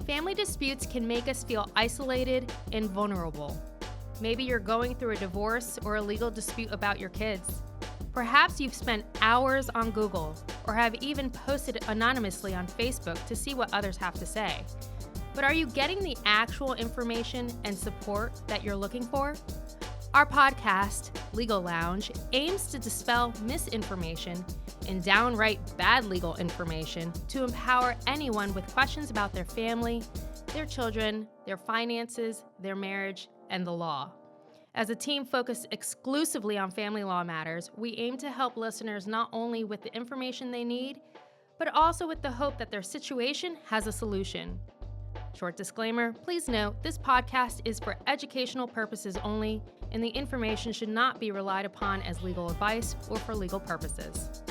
Family disputes can make us feel isolated and vulnerable. Maybe you're going through a divorce or a legal dispute about your kids. Perhaps you've spent hours on Google or have even posted anonymously on Facebook to see what others have to say. But are you getting the actual information and support that you're looking for? Our podcast, Legal Lounge, aims to dispel misinformation and downright bad legal information to empower anyone with questions about their family, their children, their finances, their marriage, and the law. As a team focused exclusively on family law matters, we aim to help listeners not only with the information they need, but also with the hope that their situation has a solution. Short disclaimer, please note this podcast is for educational purposes only, and the information should not be relied upon as legal advice or for legal purposes.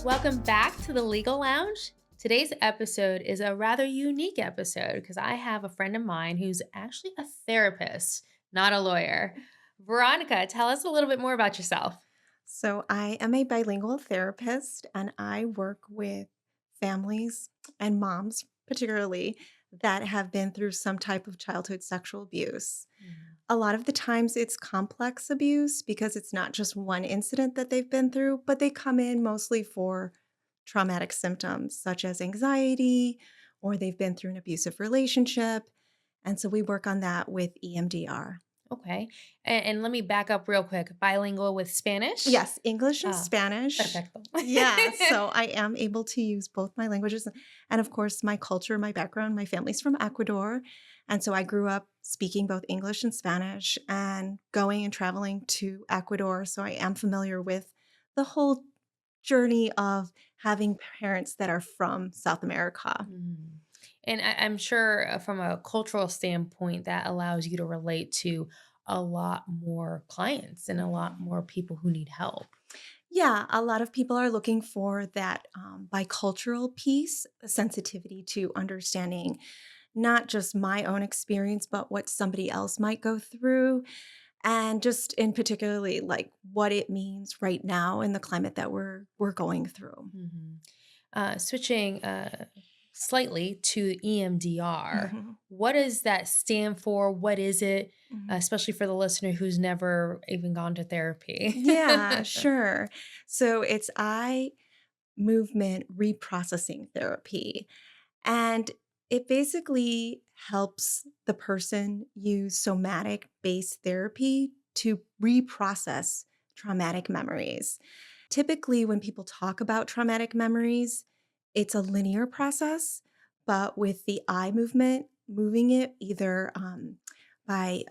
Welcome back to the Legal Lounge. Today's episode is a rather unique episode because I have a friend of mine who's actually a therapist, not a lawyer. Veronica, tell us a little bit more about yourself. So I am a bilingual therapist and I work with families and moms, particularly, that have been through some type of childhood sexual abuse. A lot of the times it's complex abuse because it's not just one incident that they've been through, but they come in mostly for traumatic symptoms such as anxiety, or they've been through an abusive relationship. And so we work on that with EMDR. Okay. And let me back up real quick. Bilingual with Spanish? Yes, English and Spanish. Perfecto. Yeah, so I am able to use both my languages. And of course, my culture, my background, my family's from Ecuador. And so I grew up speaking both English and Spanish and going and traveling to Ecuador. So I am familiar with the whole journey of having parents that are from South America. And I'm sure from a cultural standpoint, that allows you to relate to a lot more clients and a lot more people who need help. Yeah, a lot of people are looking for that bicultural piece, the sensitivity to understanding not just my own experience, but what somebody else might go through. And just in particularly like what it means right now in the climate that we're going through. Switching slightly to EMDR, Mhm. what does that stand for? What is it? Mhm. Especially for the listener who's never even gone to therapy. Yeah, sure. So it's eye movement reprocessing therapy. And it basically helps the person use somatic based therapy to reprocess traumatic memories. Typically, when people talk about traumatic memories, it's a linear process, but with the eye movement, moving it either by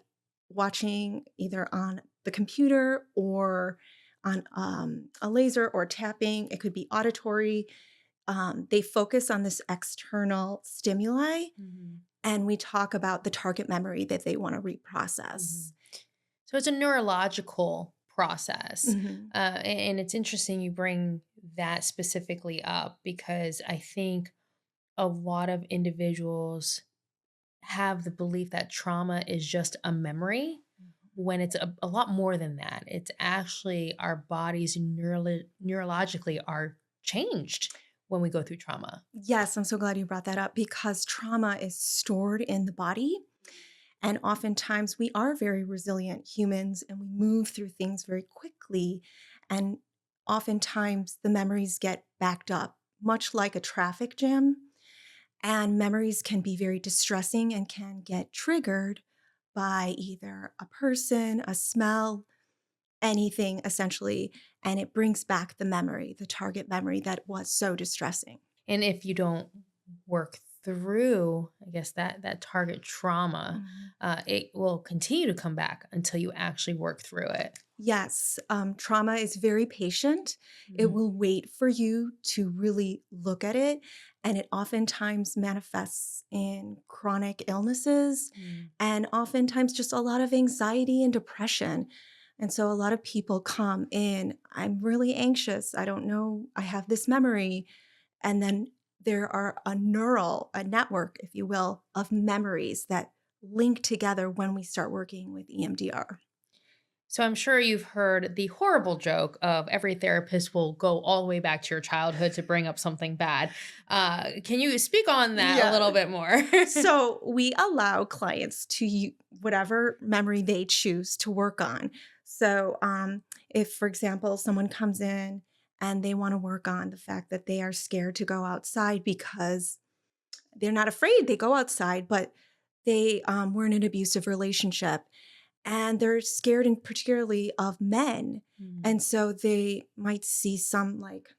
watching either on the computer or on a laser or tapping, it could be auditory. They focus on this external stimuli, and we talk about the target memory that they want to reprocess. So it's a neurological process. Mhm. And it's interesting you bring that specifically up because I think a lot of individuals have the belief that trauma is just a memory when it's a lot more than that. It's actually our bodies neurologically are changed when we go through trauma. Yes, I'm so glad you brought that up because trauma is stored in the body. And oftentimes we are very resilient humans and we move through things very quickly. And oftentimes the memories get backed up, much like a traffic jam. And memories can be very distressing and can get triggered by either a person, a smell, anything essentially. And it brings back the memory, the target memory that was so distressing. And if you don't work through, I guess, that target trauma, it will continue to come back until you actually work through it. Yes, trauma is very patient. It will wait for you to really look at it. And it oftentimes manifests in chronic illnesses and oftentimes just a lot of anxiety and depression. And so a lot of people come in, I'm really anxious. I don't know, I have this memory. And then there are a network, if you will, of memories that link together when we start working with EMDR. So I'm sure you've heard the horrible joke of every therapist will go all the way back to your childhood to bring up something bad. Can you speak on that a Yeah. little bit more? So we allow clients to use whatever memory they choose to work on. So if, for example, someone comes in and they want to work on the fact that they are scared to go outside because they're not afraid, they go outside, but they were in an abusive relationship and they're scared, and particularly of men. Mm, And so they might see some, like,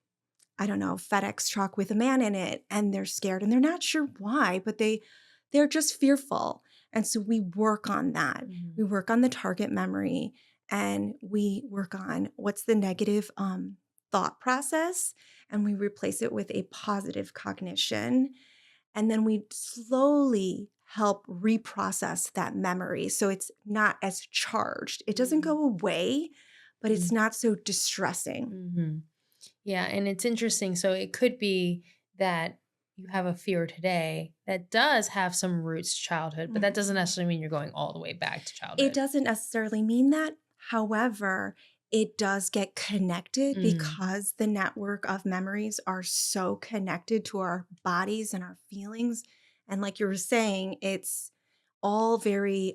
I don't know, FedEx truck with a man in it, and they're scared and they're not sure why, but they're just fearful. And so we work on that. mhm, We work on the target memory, and we work on what's the negative thought process, and we replace it with a positive cognition. And then we slowly help reprocess that memory so it's not as charged. It doesn't mm, go away, but it's mm, not so distressing. mhm. Yeah, and it's interesting. So it could be that you have a fear today that does have some roots to childhood, but that doesn't Mhm. necessarily mean you're going all the way back to It childhood. doesn't necessarily mean that. However, it does get connected Mm, because the network of memories are so connected to our bodies and our feelings. And like you were saying, it's all very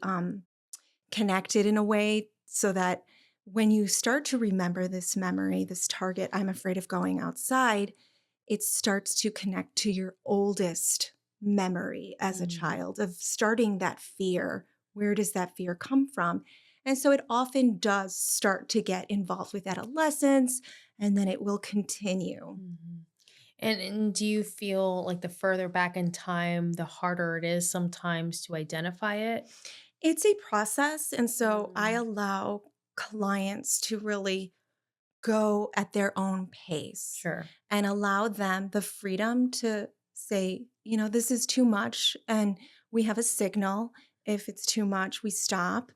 connected in a way so that when you start to remember this memory, this target, I'm afraid of going outside, it starts to connect to your oldest memory as a mm, child of starting that fear. Where does that fear come from? And so it often does start to get involved with adolescence, and then it will continue. mhm. And do you feel like the further back in time, the harder it is sometimes to identify it? It's a process. And so I Mm, allow clients to really go at their own pace sure. and allow them the freedom to say, this is too much. And we have a signal. If it's too much, we stop.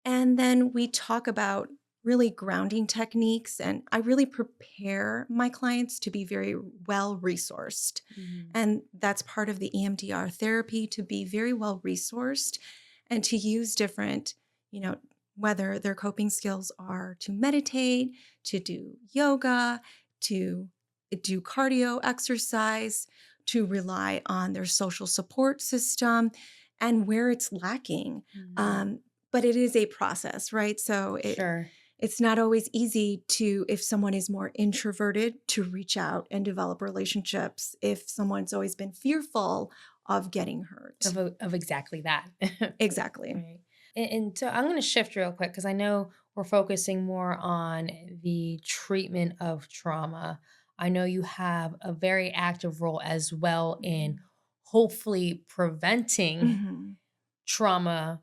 And then we talk about really grounding techniques. And I really prepare my clients to be very well resourced. Mhm, And that's part of the EMDR therapy, to be very well resourced and to use different, you know, whether their coping skills are to meditate, to do yoga, to do cardio exercise, to rely on their social support system, and where it's lacking. mhm. Um, but it is a process, right? So Sure. it's not always easy to, if someone is more introverted, to reach out and develop relationships. If someone's always been fearful of getting hurt. Of exactly that. Exactly. Right. And so I'm going to shift real quick because I know we're focusing more on the treatment of trauma. I know you have a very active role as well in hopefully preventing Mhm. trauma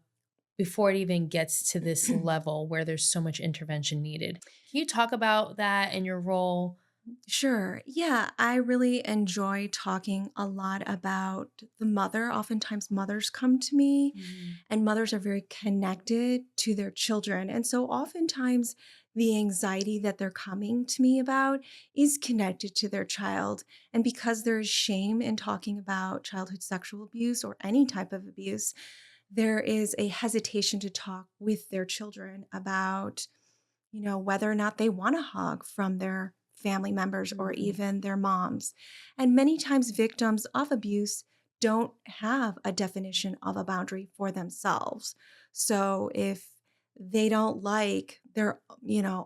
before it even gets to this level where there's so much intervention needed. Can you talk about that and your role? Sure. Yeah, I really enjoy talking a lot about the mother. Oftentimes, mothers come to me, Mhm, and mothers are very connected to their children. And so, oftentimes, the anxiety that they're coming to me about is connected to their child. And because there is shame in talking about childhood sexual abuse or any type of abuse, there is a hesitation to talk with their children about whether or not they want a hug from their family members or mhm, even their moms. And many times, victims of abuse don't have a definition of a boundary for themselves. So if they don't like their,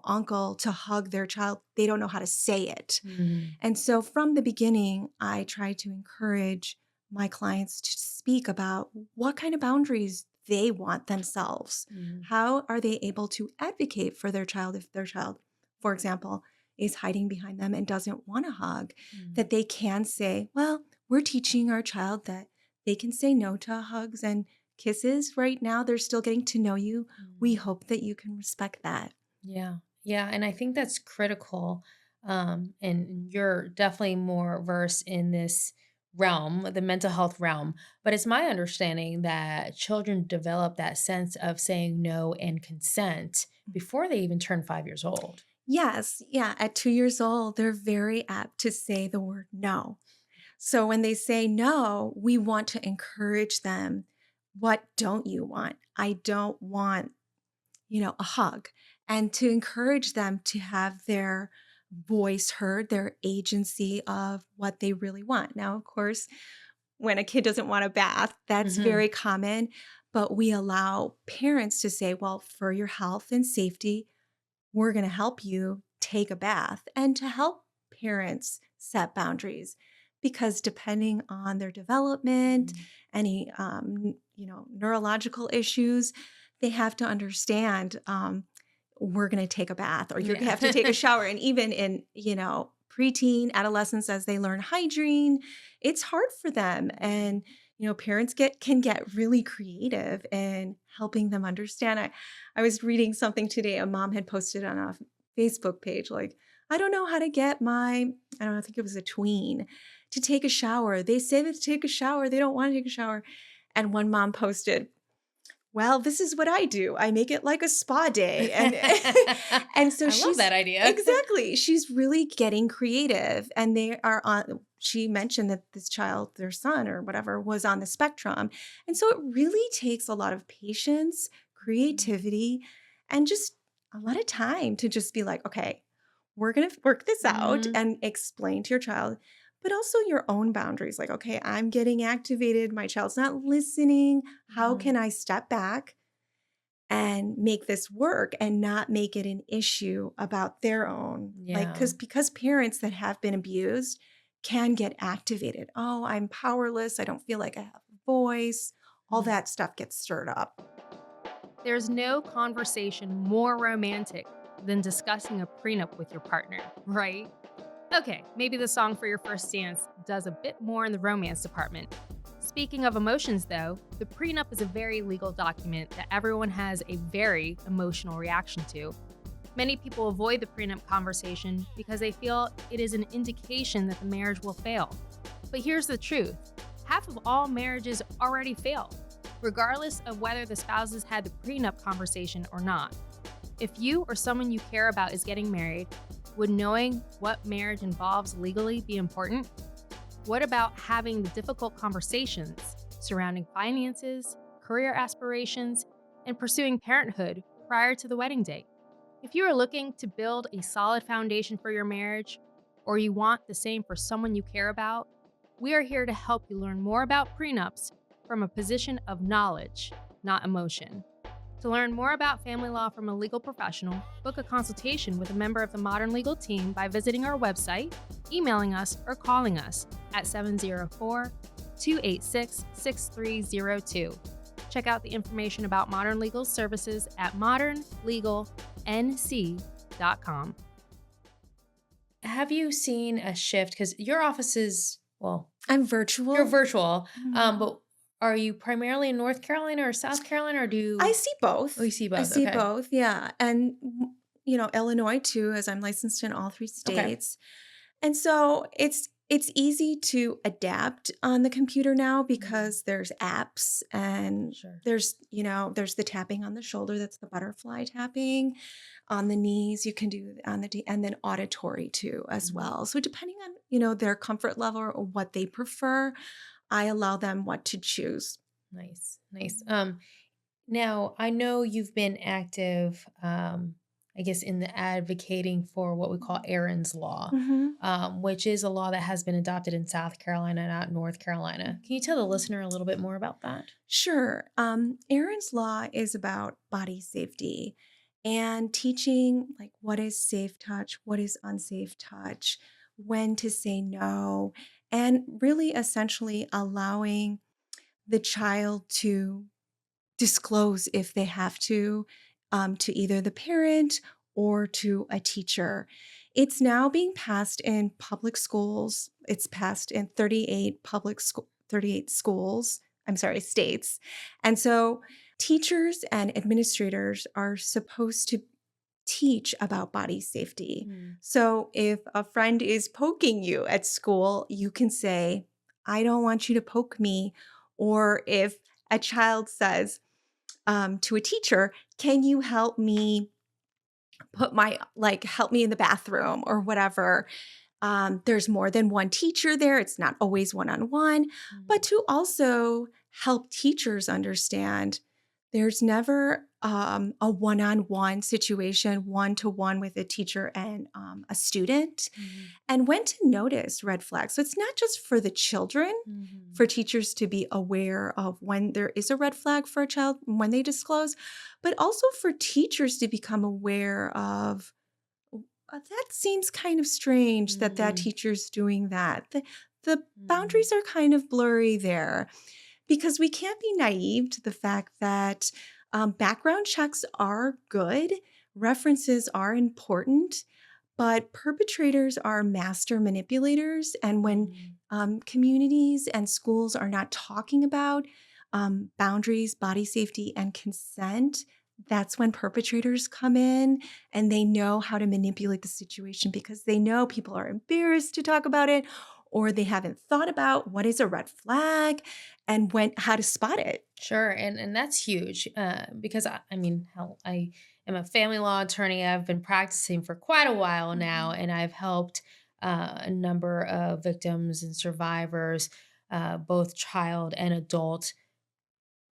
uncle to hug their child, they don't know how to say it. mhm, And so from the beginning, I try to encourage my clients to speak about what kind of boundaries they want themselves. mhm, How are they able to advocate for their child if their child, for example, is hiding behind them and doesn't want a hug? mhm, That they can say, well, we're teaching our child that they can say no to hugs and kisses. Right now, they're still getting to know you. We mhm. hope that you can respect that. Yeah. Yeah. And I think that's critical. And you're definitely more versed in this realm, the mental health realm. But it's my understanding that children develop that sense of saying no and consent before they even turn 5 years old. Yes, yeah. At 2 years old, they're very apt to say the word no. So when they say no, we want to encourage them. What don't you want? I don't want a hug and to encourage them to have their voice heard, their agency of what they really want. Now, of course, when a kid doesn't want a bath, that's Mhm. very common, but we allow parents to say, well, for your health and safety, we're going to help you take a bath, and to help parents set boundaries, because depending on their development, Mm. any neurological issues, they have to understand, we're going to take a bath, or you're going to have to take a Yeah. shower. And even in preteen adolescence, as they learn hygiene, it's hard for them. And parents can get really creative in helping them understand. I was reading something today. A mom had posted on a Facebook page, like, I don't know how to get my, I don't know, I think it was a tween, to take a shower. They say that to take a shower, they don't want to take a shower. And one mom posted, well, this is what I do. I make it like a spa day. And and so I love she's that idea. exactly, she's really getting creative. And they are on, she mentioned that this child, their son or whatever, was on the spectrum. And so it really takes a lot of patience, creativity, and just a lot of time to just be like, okay, we're going to work this out Mhm. and explain to your child, but also your own boundaries. Like, okay, I'm getting activated. My child's not listening. How Mhm. can I step back and make this work and not make it an issue about their own? Like, Yeah. because parents that have been abused can get activated. Oh, I'm powerless. I don't feel like I have a voice. All Mhm. that stuff gets stirred up. There's no conversation more romantic than discussing a prenup with your partner, right? Okay, maybe the song for your first dance does a bit more in the romance department. Speaking of emotions, though, the prenup is a very legal document that everyone has a very emotional reaction to. Many people avoid the prenup conversation because they feel it is an indication that the marriage will fail. But here's the truth: half of all marriages already fail, regardless of whether the spouses had the prenup conversation or not. If you or someone you care about is getting married, would knowing what marriage involves legally be important? What about having the difficult conversations surrounding finances, career aspirations, and pursuing parenthood prior to the wedding date? If you are looking to build a solid foundation for your marriage, or you want the same for someone you care about, we are here to help you learn more about prenups from a position of knowledge, not emotion. To learn more about family law from a legal professional, book a consultation with a member of the Modern Legal team by visiting our website, emailing us, or calling us at 704 286 6302. Check out the information about Modern Legal services at modernlegalnc.com. Have you seen a shift? Because your office is, well, I'm virtual. you're virtual, Mhm. but are you primarily in North Carolina or South Carolina, or do I you? see Oh, both. you see I both. see Okay. both. Yeah. And, Illinois too, as I'm licensed in all three Okay. states. And so it's easy to adapt on the computer now, Mhm. because there's apps, and Sure. there's the tapping on the shoulder. That's the butterfly tapping on the knees. You can do on and then auditory too as Mhm. well. So depending on, their comfort level or what they prefer, I allow them what to choose. Nice. Nice. Now, I know you've been active, I guess, in the advocating for what we call Aaron's Law, Mhm. which is a law that has been adopted in South Carolina, not North Carolina. Can you tell the listener a little bit more about that? Sure. Aaron's Law is about body safety and teaching, like, what is safe touch, what is unsafe touch, when to say no, and really essentially allowing the child to disclose if they have to either the parent or to a teacher. It's now being passed in public schools. It's passed in 38 schools. I'm sorry, states. And so teachers and administrators are supposed to teach about body safety. Mm. So if a friend is poking you at school, you can say, I don't want you to poke me. Or if a child says, to a teacher, can you help me help me in the bathroom or whatever? There's more than one teacher there. It's not always one on one, but Mm. to also help teachers understand There's never a one-on-one situation, one-to-one with a teacher and a student, Mhm. and when to notice red flags. So it's not just for the children, Mhm. for teachers to be aware of when there is a red flag for a child, when they disclose, but also for teachers to become aware of, that seems kind of strange that that Mhm. teacher's doing that. The Mhm. boundaries are kind of blurry there because we can't be naive to the fact that background checks are good, references are important, but perpetrators are master manipulators. And when Mhm. communities and schools are not talking about boundaries, body safety, and consent, that's when perpetrators come in and they know how to manipulate the situation because they know people are embarrassed to talk about it or they haven't thought about what is a red flag and how to spot it. Sure, and that's huge because I mean, hell, I am a family law attorney. I've been practicing for quite a while now, Mhm. and I've helped a number of victims and survivors, both child and adult,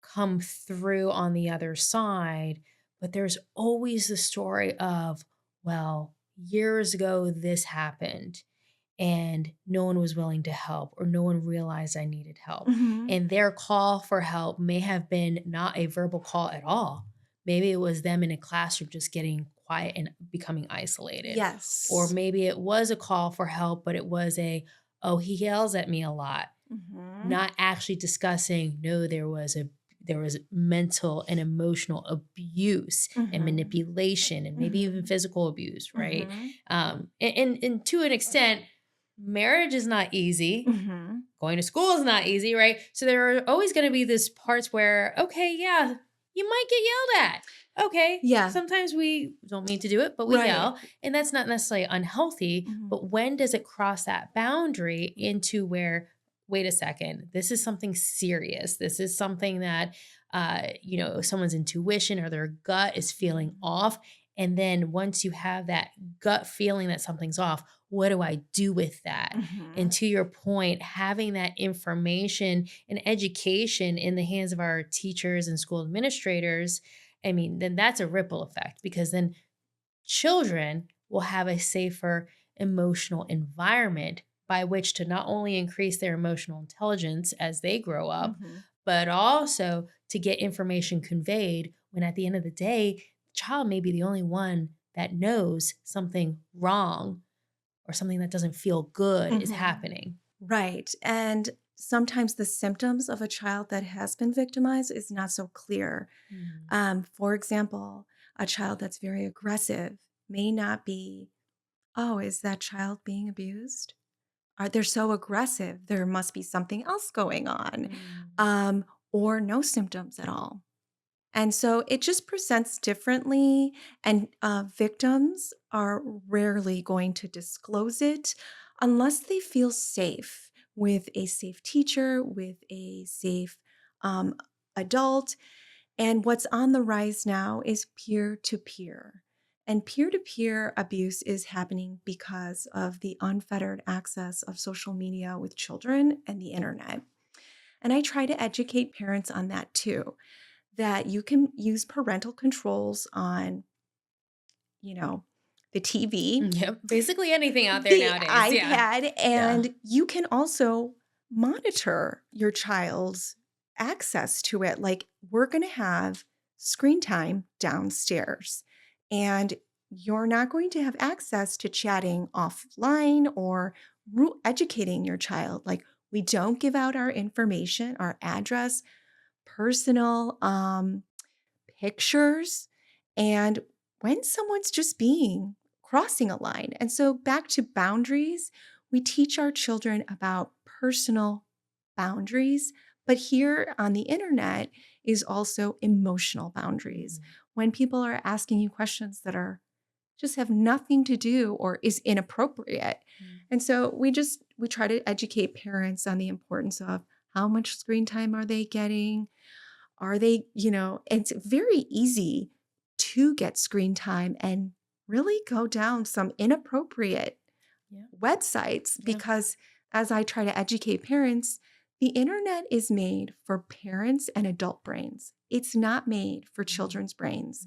come through on the other side. But there's always the story of, well, years ago this happened and no one was willing to help or no one realized I needed help. Mhm. And their call for help may have been not a verbal call at all. Maybe it was them in a classroom just getting quiet and becoming isolated. Or Yes. maybe it was a call for help, but it was oh, he yells at me a lot. Mhm. Not actually discussing, no, there was mental and emotional abuse and Mhm. manipulation and maybe even Mhm. physical abuse, right? Mhm. And to an extent, marriage is not easy. Mhm. Going to school is not easy, right? So there are always going to be this parts where, okay, yeah, you might get yelled at. Okay. Yeah. Sometimes we don't mean to do it, but we Right. yell. And that's not necessarily unhealthy. Mhm. But when does it cross that boundary into where, wait a second, this is something serious? This is something that, someone's intuition or their gut is feeling Mhm. off. And then once you have that gut feeling that something's off, what do I do with that? And Mhm. to your point, having that information and education in the hands of our teachers and school administrators, I mean, then that's a ripple effect because then children will have a safer emotional environment by which to not only increase their emotional intelligence as they grow up, Mhm. but also to get information conveyed when at the end of the day, the child may be the only one that knows something wrong or something that doesn't feel good is Mhm. happening. Right. And sometimes the symptoms of a child that has been victimized is not so clear. Mhm. For example, a child that's very aggressive may not be, oh, is that child being abused? Are they so aggressive? There must be something else going on, Mm. um, or no symptoms at all. And so it just presents differently, and victims are rarely going to disclose it unless they feel safe with a safe teacher, with a safe um, adult. And what's on the rise now is peer to peer. And peer to peer abuse is happening because of the unfettered access of social media with children and the internet. And I try to educate parents on that too, that you can use parental controls on, you know, the TV, Yep. Basically anything out there the nowadays. Yeah. iPad, Yeah. and you can also monitor your child's access to it. Like, we're going to have screen time downstairs, and you're not going to have access to chatting offline or educating your child. Like, we don't give out our information, our address, personal pictures, and when someone's just being crossing a line. And so back to boundaries, we teach our children about personal boundaries, but here on the internet is also emotional boundaries. Mhm. When people are asking you questions that are just have nothing to do or is inappropriate. Mm. And so we try to educate parents on the importance of how much screen time are they getting? Are they, it's very easy to get screen time and really go down some inappropriate Yeah. websites Yeah. because as I try to educate parents, The internet is made for parents and adult brains. It's not made for children's brains.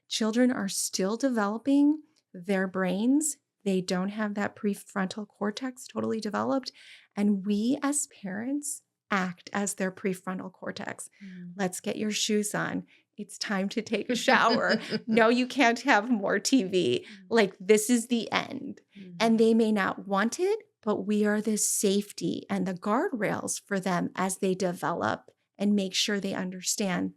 Children are still developing their brains. They don't have that prefrontal cortex totally developed. And we as parents act as their prefrontal cortex. Let's get your shoes on. It's time to take a shower. No, you can't have more TV. Like, this is the end. And they may not want it, but we are the safety and the guardrails for them as they develop and make sure they understand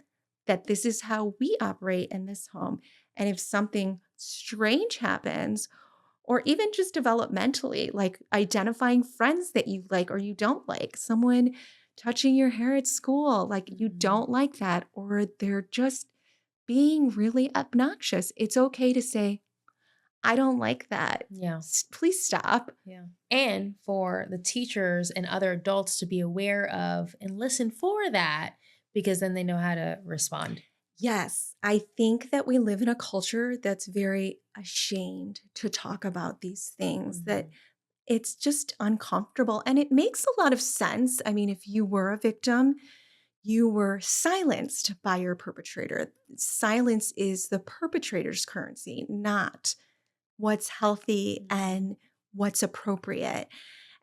that this is how we operate in this home. And if something strange happens, or even just developmentally, like identifying friends that you like or you don't like, someone touching your hair at school, like you don't like that, or they're just being really obnoxious, it's okay to say, I don't like that. Yeah. Please stop. Yeah. And for the teachers and other adults to be aware of and listen for that, because then they know how to respond. Yes, I think that we live in a culture that's very ashamed to talk about these things, that it's just uncomfortable. And it makes a lot of sense. I mean, if you were a victim, you were silenced by your perpetrator. Silence is the perpetrator's currency, not what's healthy and what's appropriate.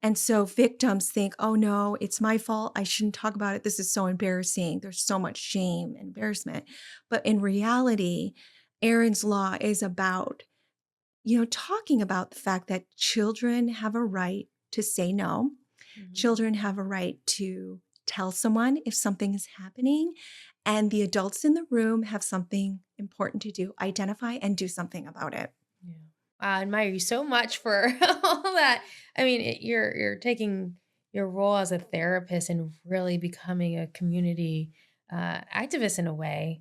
And so victims think, oh no, it's my fault. I shouldn't talk about it. This is so embarrassing. There's so much shame and embarrassment. But in reality, Aaron's Law is about, talking about the fact that children have a right to say no. Children have a right to tell someone if something is happening. And the adults in the room have something important to do, identify and do something about it. Yeah. I admire you so much for all that. I mean, you're taking your role as a therapist and really becoming a community activist in a way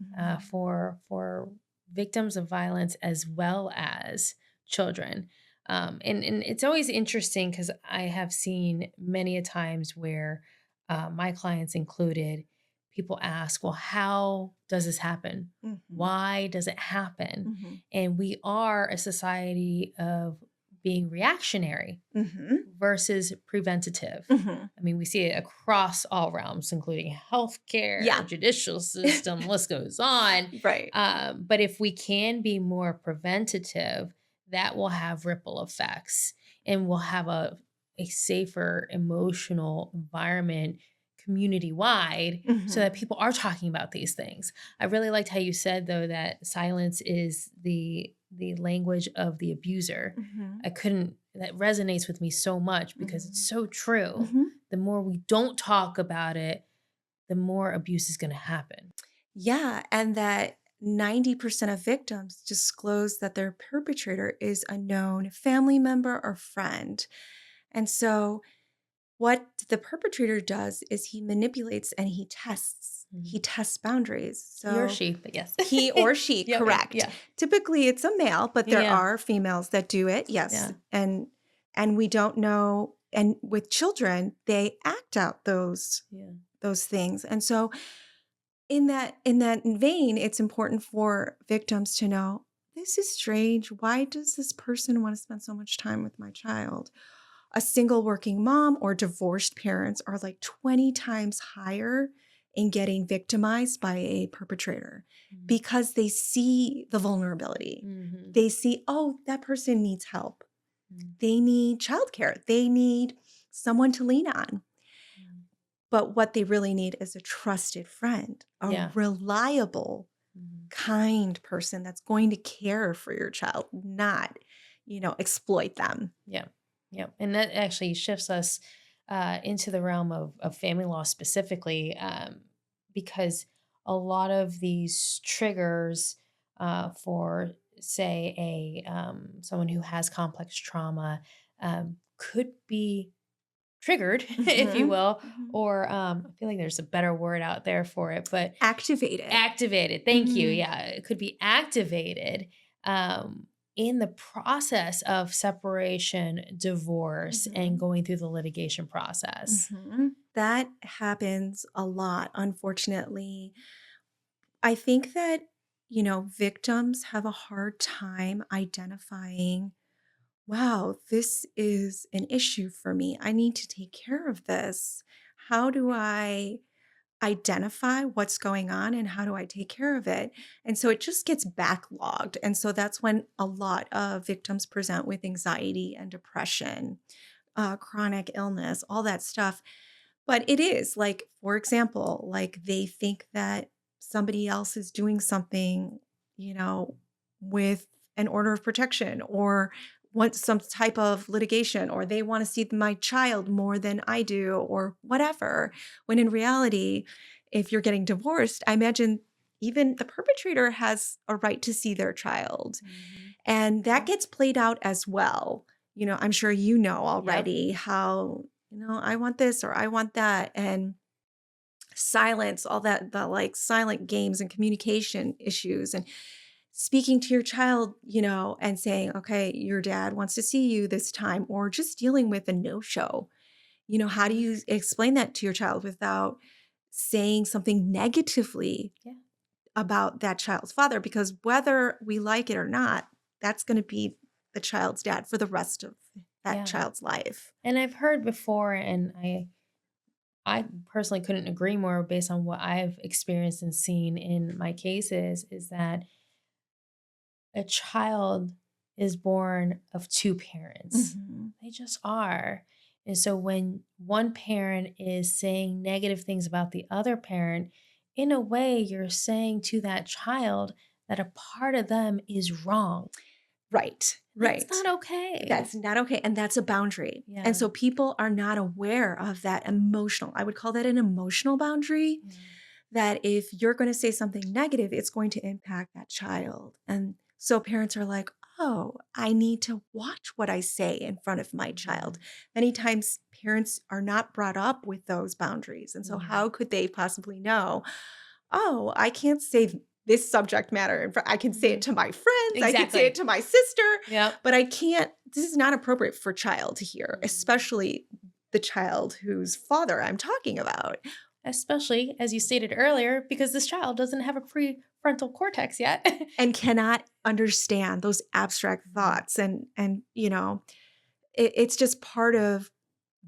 for victims of violence as well as children. And it's always interesting because I have seen many a times where my clients included, people ask, well, how does this happen? Why does it happen? And we are a society of being reactionary versus preventative. I mean, we see it across all realms, including healthcare, judicial system, list goes on. Right. But if we can be more preventative, that will have ripple effects and we'll have a safer emotional environment community-wide so that people are talking about these things. I really liked how you said, though, that silence is the language of the abuser. That resonates with me so much because it's so true. The more we don't talk about it, the more abuse is going to happen. Yeah, and that 90% of victims disclose that their perpetrator is a known family member or friend. And so what the perpetrator does is he manipulates and he tests. He tests boundaries. So He or she, but yes. He or she, Yeah, correct. yeah. Typically it's a male, but there Yeah. are females that do it. Yes. And we don't know. And with children, they act out those things. And so in that vein, it's important for victims to know, this is strange. Why does this person want to spend so much time with my child? A single working mom or divorced parents are like 20 times higher in getting victimized by a perpetrator because they see the vulnerability. They see, oh, that person needs help. They need childcare. They need someone to lean on. But what they really need is a trusted friend, a reliable, kind person that's going to care for your child, not, exploit them. Yeah. Yeah. And that actually shifts us into the realm of family law specifically, because a lot of these triggers for, say, someone who has complex trauma could be triggered, if you will, or I feel like there's a better word out there for it, but activated. Thank you. Yeah. It could be activated in the process of separation, divorce, and going through the litigation process. That happens a lot, unfortunately. I think that, victims have a hard time identifying, wow, this is an issue for me. I need to take care of this. how do I identify what's going on and how do I take care of it? And so it just gets backlogged. And so that's when a lot of victims present with anxiety and depression, chronic illness, all that stuff. But it is like, for example, like they think that somebody else is doing something, you know, with an order of protection or want some type of litigation, or they want to see my child more than I do, or whatever. When in reality, if you're getting divorced, I imagine even the perpetrator has a right to see their child. And that gets played out as well. You know, I'm sure you know already how, you know, I want this or I want that. And silence, all that, the like silent games and communication issues and speaking to your child, you know, and saying, okay, your dad wants to see you this time, or just dealing with a no-show. You know, how do you explain that to your child without saying something negatively Yeah. about that child's father? Because whether we like it or not, that's going to be the child's dad for the rest of that Yeah. child's life. And I've heard before, and I personally couldn't agree more based on what I've experienced and seen in my cases, is that a child is born of two parents. Mhm. They just are. And so when one parent is saying negative things about the other parent, in a way, you're saying to that child that a part of them is wrong. Right, That's right. not okay. That's not okay. And that's a boundary. Yeah. And so people are not aware of that emotional, I would call that an emotional boundary, that if you're going to say something negative, it's going to impact that child. And so parents are like, oh, I need to watch what I say in front of my child. Many times parents are not brought up with those boundaries. And so how could they possibly know, oh, I can't say this subject matter. I can say it to my friends. I can say Exactly. it to my sister, Yep. but I can't, this is not appropriate for child to hear, especially the child whose father I'm talking about. Especially, as you stated earlier, because this child doesn't have a prefrontal cortex yet. And cannot understand those abstract thoughts. And you know, it's just part of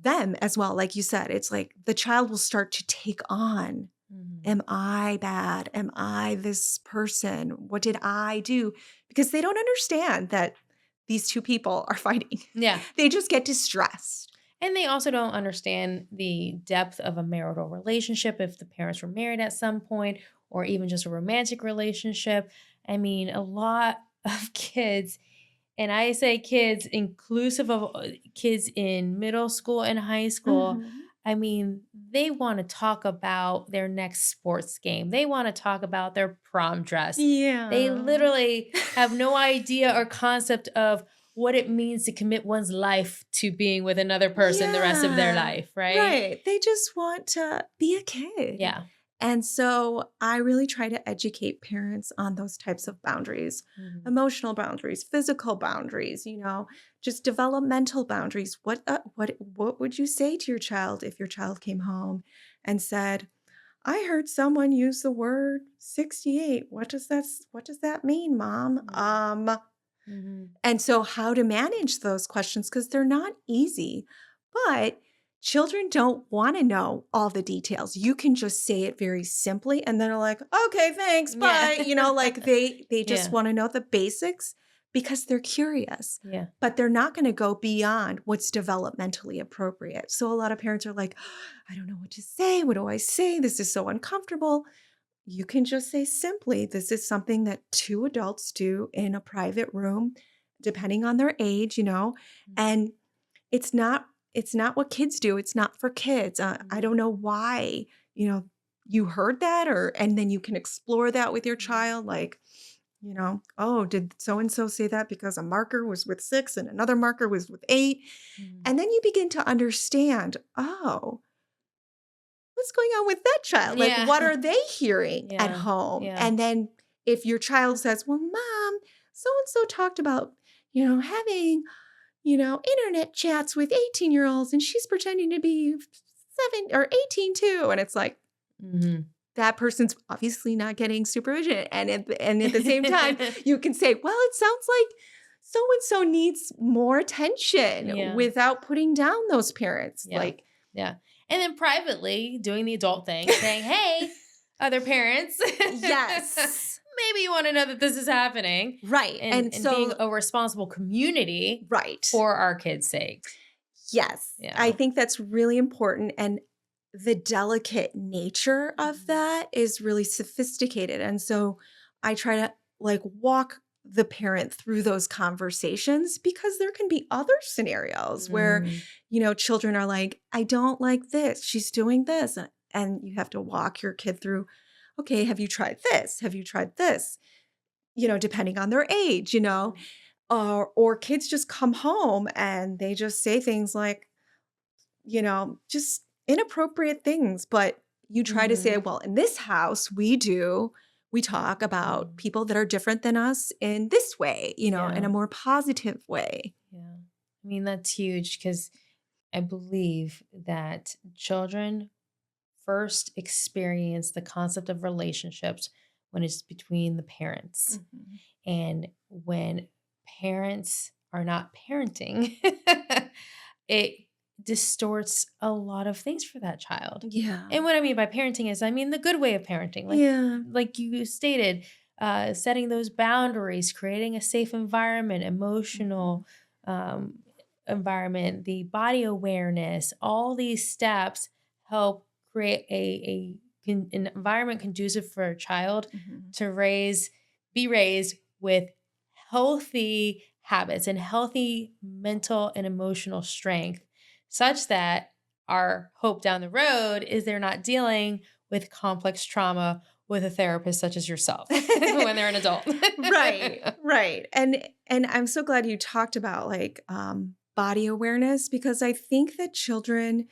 them as well. Like you said, it's like the child will start to take on, am I bad? Am I this person? What did I do? Because they don't understand that these two people are fighting. Yeah. They just get distressed. And they also don't understand the depth of a marital relationship, if the parents were married at some point, or even just a romantic relationship. I mean, a lot of kids, and I say kids inclusive of kids in middle school and high school, I mean, they want to talk about their next sports game. They want to talk about their prom dress. Yeah. They literally have no idea or concept of what it means to commit one's life to being with another person the rest of their life, right? Right. They just want to be a kid. Yeah. And so I really try to educate parents on those types of boundaries, emotional boundaries, physical boundaries, you know, just developmental boundaries. What would you say to your child if your child came home and said, I heard someone use the word 68. What does that mean, Mom? And so how to manage those questions, because they're not easy, but children don't want to know all the details. You can just say it very simply and then they're like, okay, thanks, bye. Yeah. You know, like they just Yeah. want to know the basics because they're curious. Yeah. But they're not going to go beyond what's developmentally appropriate. So a lot of parents are like, I don't know what to say. What do I say? This is so uncomfortable. You can just say simply, this is something that two adults do in a private room, depending on their age, you know, and it's not what kids do. It's not for kids. I don't know why, you know, you heard that, and then you can explore that with your child. Like, you know, oh, did so-and-so say that because a marker was with 6 and another marker was with 8? And then you begin to understand, oh, what's going on with that child? Like, Yeah. what are they hearing at Yeah. home? Yeah. And then if your child says, well, Mom, so-and-so talked about, you know, having, you know, internet chats with 18-year-olds and she's pretending to be 7 or 18 too. And it's like, that person's obviously not getting supervision. And at the same time, you can say, well, it sounds like so-and-so needs more attention Yeah. without putting down those parents. Yeah. Like, Yeah. And then privately doing the adult thing, saying, hey, other parents, Yes. maybe you want to know that this is happening. Right. And being a responsible community right. for our kids' sake. Yes. Yeah. I think that's really important. And the delicate nature of that is really sophisticated. And so I try to like walk the parent through those conversations because there can be other scenarios where, children are like, I don't like this. She's doing this. And you have to walk your kid through, okay, have you tried this? Have you tried this? Depending on their age, or kids just come home and they just say things like, just inappropriate things. But you try to say, well, in this house, we talk about people that are different than us in this way, in a more positive way. Yeah. I mean, that's huge because I believe that children first experience the concept of relationships when it's between the parents. And when parents are not parenting, it distorts a lot of things for that child. Yeah. And what I mean by parenting is, I mean the good way of parenting. Like you stated, setting those boundaries, creating a safe environment, emotional environment, the body awareness, all these steps help create an environment conducive for a child to be raised with healthy habits and healthy mental and emotional strength, such that our hope down the road is they're not dealing with complex trauma with a therapist such as yourself when they're an adult. Right. And I'm so glad you talked about like body awareness, because I think that children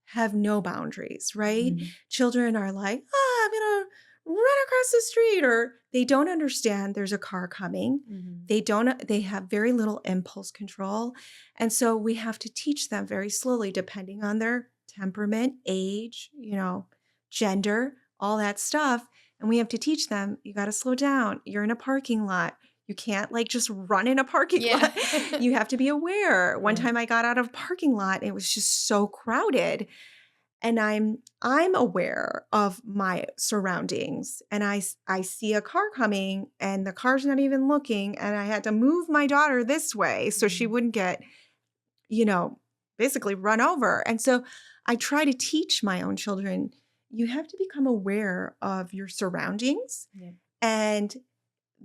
have no boundaries, right? Children are like, I'm going to run across the street, or they don't understand there's a car coming. They have very little impulse control. And so we have to teach them very slowly, depending on their temperament, age, gender, all that stuff. And we have to teach them, you got to slow down. You're in a parking lot. You can't like just run in a parking lot. You have to be aware. One time I got out of a parking lot, it was just so crowded. And I'm aware of my surroundings, and I see a car coming and the car's not even looking, and I had to move my daughter this way so she wouldn't get, basically run over. And so I try to teach my own children, you have to become aware of your surroundings and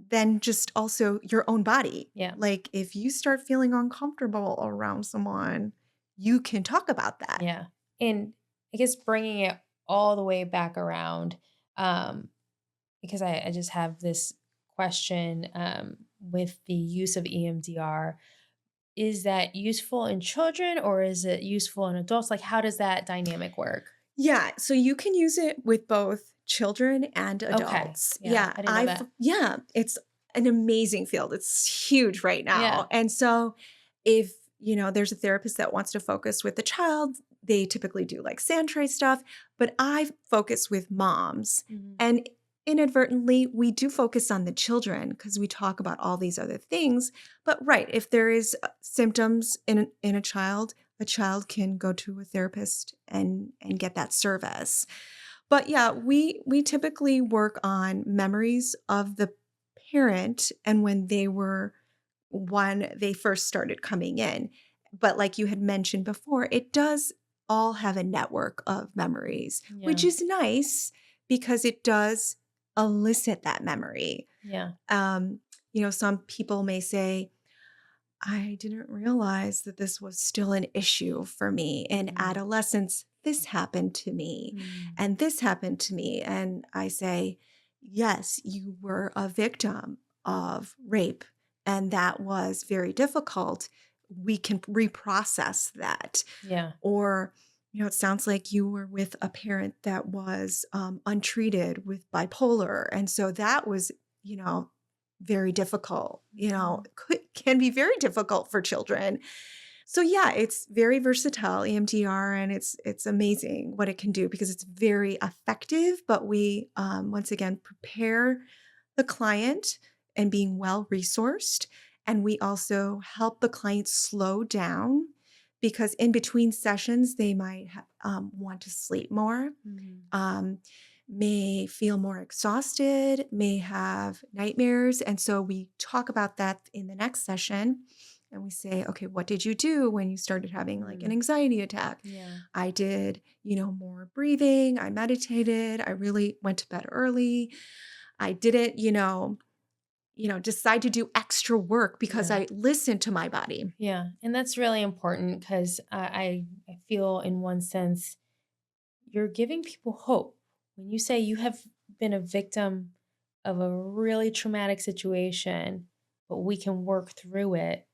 then just also your own body. Like if you start feeling uncomfortable around someone, you can talk about that. Yeah. And I guess bringing it all the way back around, because I just have this question with the use of EMDR. Is that useful in children or is it useful in adults? Like, how does that dynamic work? Yeah. So you can use it with both children and adults. Okay. Yeah. I didn't know that. It's an amazing field. It's huge right now. Yeah. And so if, there's a therapist that wants to focus with the child, they typically do like sand tray stuff, but I focus with moms. And inadvertently, we do focus on the children because we talk about all these other things. But if there is symptoms in a child can go to a therapist and get that service. But we typically work on memories of the parent and when they first started coming in. But like you had mentioned before, it does all have a network of memories, which is nice because it does elicit that memory. Yeah. Some people may say, I didn't realize that this was still an issue for me. In adolescence, this happened to me and this happened to me. And I say, yes, you were a victim of rape. And that was very difficult. We can reprocess that. Yeah. Or, it sounds like you were with a parent that was untreated with bipolar. And so that was, very difficult, can be very difficult for children. So it's very versatile, EMDR, and it's amazing what it can do because it's very effective. But we, once again, prepare the client and being well resourced. And we also help the client slow down because in between sessions, they might want to sleep more, may feel more exhausted, may have nightmares. And so we talk about that in the next session. And we say, okay, what did you do when you started having like an anxiety attack? Yeah. I did, more breathing. I meditated. I really went to bed early. I didn't, decide to do extra work because I listened to my body. Yeah. And that's really important because I feel in one sense, you're giving people hope. When you say you have been a victim of a really traumatic situation, but we can work through it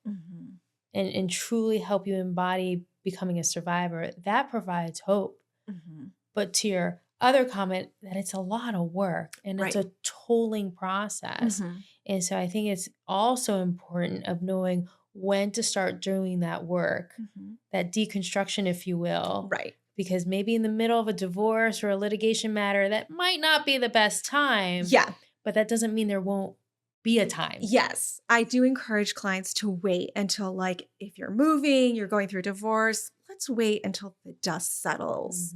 and truly help you embody becoming a survivor, that provides hope. But to your other comment, that it's a lot of work and it's a tolling process. And so I think it's also important of knowing when to start doing that work, that deconstruction, if you will. Right. Because maybe in the middle of a divorce or a litigation matter, that might not be the best time. Yeah. But that doesn't mean there won't be a time. Yes. I do encourage clients to wait until, like, if you're moving, you're going through a divorce, let's wait until the dust settles.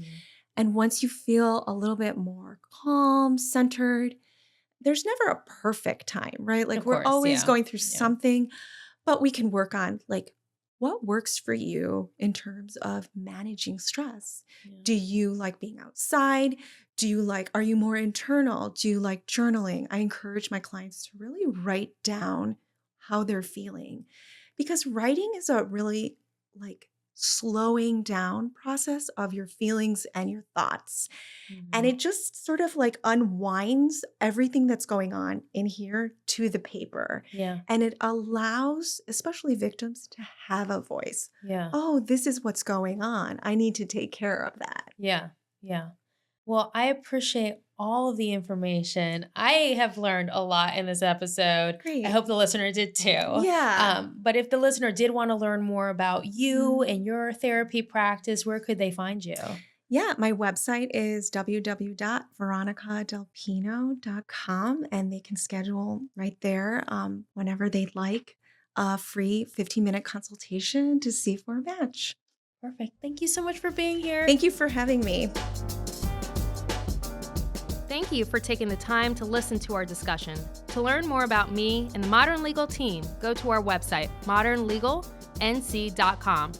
And once you feel a little bit more calm, centered, there's never a perfect time, right? Like, we're always going through something, but we can work on, like, what works for you in terms of managing stress? Do you like being outside? Are you more internal? Do you like journaling? I encourage my clients to really write down how they're feeling, because writing is a really slowing down process of your feelings and your thoughts. And it just sort of unwinds everything that's going on in here to the paper. Yeah. And it allows, especially victims, to have a voice. Yeah. Oh, this is what's going on. I need to take care of that. Yeah. Yeah. Well, I appreciate all of the information. I have learned a lot in this episode. Great. I hope the listener did too. Yeah. But if the listener did want to learn more about you and your therapy practice, where could they find you? Yeah, my website is www.veronicadelpino.com, and they can schedule right there whenever they'd like a free 15-minute consultation to see for a match. Perfect. Thank you so much for being here. Thank you for having me. Thank you for taking the time to listen to our discussion. To learn more about me and the Modern Legal team, go to our website, modernlegalnc.com,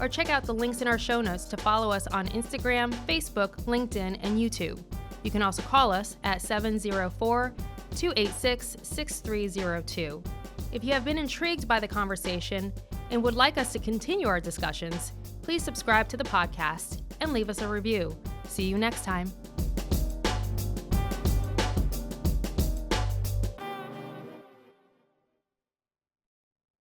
or check out the links in our show notes to follow us on Instagram, Facebook, LinkedIn, and YouTube. You can also call us at 704-286-6302. If you have been intrigued by the conversation and would like us to continue our discussions, please subscribe to the podcast and leave us a review. See you next time.